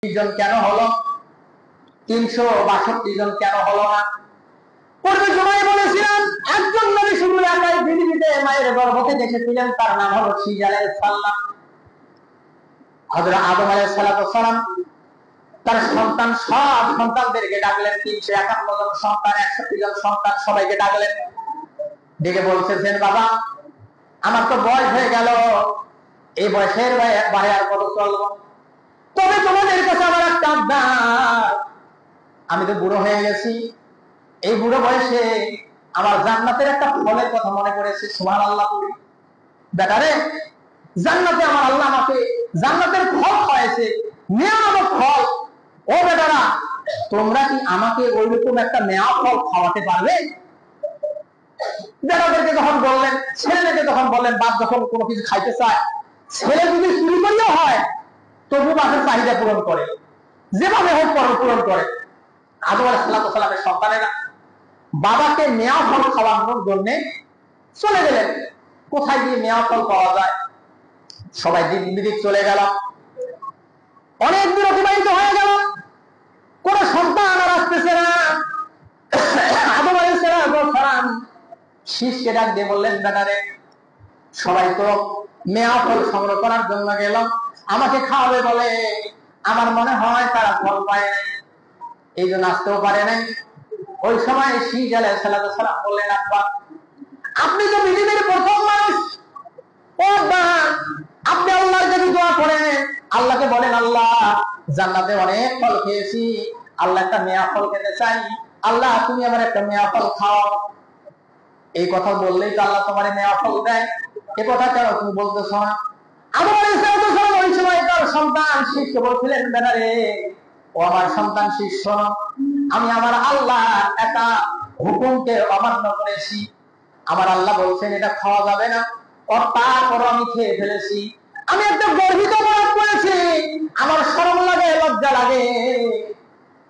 জন কেন হলো? 362 জন কেন হলো না? পূর্বে জুমায় বলেছিলাম একজন নবী শুধু একাই পৃথিবীতে মায়ের গর্ভ থেকে এসেছিলেন, তার নাম হলো শীস আলাইহিস সালাম। হযরত আদম আলাইহিস সালাম তার সন্তান সব সন্তানদেরকে ডাকলেন, 351 জন সন্তান, 61 জন সন্তান, সবাইকে ডাকলেন। ডেকে বলতেছেন, বাবা আমার তো বয়স হয়ে গেল, এই বয়সের বাইরে আর কত চলবো? তবে তোমাদের কাছে আমার একটা আবদার, আমি তো বুড়ো হয়ে গেছি, এই বুড়ো বয়সে আমার জান্নাতের একটা ফলের কথা মনে পড়েছে। সুবহানাল্লাহ বলি, বেটারে জান্নাতে আমার আল্লাহ আমাকে জান্নাতের ফল খাওয়াইছে, নিয়ামত ফল। ও বেটারা, তোমরা কি আমাকে ওইরকম একটা নেয়া ফল খাওয়াতে পারবে? বেটাদেরকে যখন বললেন, ছেলেকে যখন বললেন, বাপ যখন কোনো কিছু খাইতে চায়, ছেলে যদি চুরি করিও হয় তবু বাপের চাহিদা পূরণ করে, যেভাবে হোক পূরণ করে। আদম আলাইহিস সালামের সন্তানেরা বাবাকে নেয়া ফল খাওয়ানোর জন্য চলে গেলেন। কোথায় গিয়ে নেয়া ফল পাওয়া যায়? সবাই দিক বিদিক চলে গেল, অনেক দূর অতিবাহিত হয়ে গেল, কোন সন্তান আর আসতেছে না। আদম আলাইহিস সালাম শীষকে ডাক দিয়ে বললেন, বেটারে সবাই তো নেয়া ফল সংগ্রহ করার জন্য গেল, আমাকে খাওয়াবে বলে, আমার মনে হয় তারা ফল পায় নাই, এই জন্য আসতেও পারে নাই। ওই সময় শীষ আলাইহিস সালাম বললেন, আব্বা আপনি তো পৃথিবীর প্রথম মানুষ, ও আব্বা আপনি আল্লাহর কাছে দোয়া করেন, আল্লাহকে বলেন, আল্লাহ জান্নাতে অনেক ফল খেয়েছি, আল্লাহ একটা মেয়া ফল খেতে চাই, আল্লাহ তুমি আমার একটা মেয়া ফল খাও। এই কথা বললেই তো আল্লাহ তোমার মেয়া ফল দেয়, এ কথা কেন তুমি বলতেছ না? আদম আলাইহিস সালাম ওই সময় তার সন্তান শীষকে বলছিলেন, বেটারে ও আমার সন্তান শীষ, আমি আমার আল্লাহ একটা হুকুমকে অমান্য করেছি, আমার আল্লাহ বলছেন এটা খাওয়া যাবে না, তারপর আমি খেয়ে ফেলেছি, আমি একটা গর্বিত অপরাধ করেছি, আমার শরম লাগে, লজ্জা লাগে,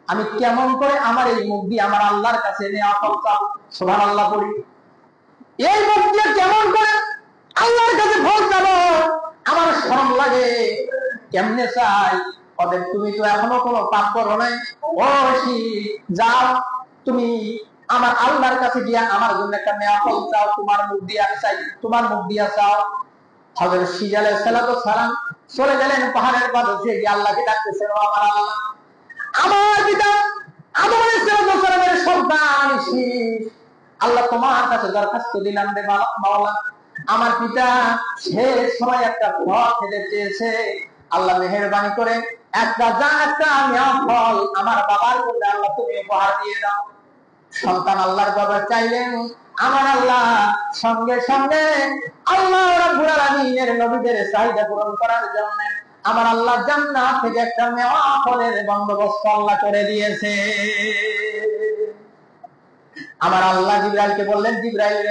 আমি কেমন করে আমার এই মুখ দিয়ে আমার আল্লাহর কাছে নেওয়া ফল চাও? সুবহানাল্লাহ পড়ি, এই মুখ দিয়ে কেমন করে আল্লাহর কাছে ফল চাবো? আমার শরম লাগে, কেমনে চাই? ওদের তুমি তো এখনো কোনো পাপ করো নাই, ও যাও তুমি আমার আল্লাহর কাছে গিয়া আমার জন্য একটা নেয়া ফল চাও, তোমার মুখ দিয়া চাই, তোমার মুখ দিয়া চাও। হযরত শীষ আলাইহিস সালাম চলে গেলেন পাহাড়ের পাদে গিয়ে আল্লাহকে ডাকতেছেন, ও আমার আল্লাহ, আমার পিতা আদম আলাইহিস সালামের সন্তান শীষ, আল্লাহ তোমার কাছে দরখাস্ত দিলাম রে মাওলা, আমার পিতা শেষ সময় একটা ফল খেতে চেয়েছে, আল্লাহ মেহেরবানি করে একটা ফল আমার বাবার জন্য আল্লাহ তুমি উপহার দিয়ে দাও। সন্তান আল্লাহর বাবা চাইলেন, আমার আল্লাহ সঙ্গে সঙ্গে আল্লাহ রাব্বুল আলামিনের নবীদের চাহিদা পূরণ করার জন্য আমার আল্লাহ জান্নাত থেকে একটা মেওয়া ফলের বন্দোবস্ত আল্লাহ করে দিয়েছে। আমার আল্লাহ জিবরাইলকে বললেন, জিবরাইল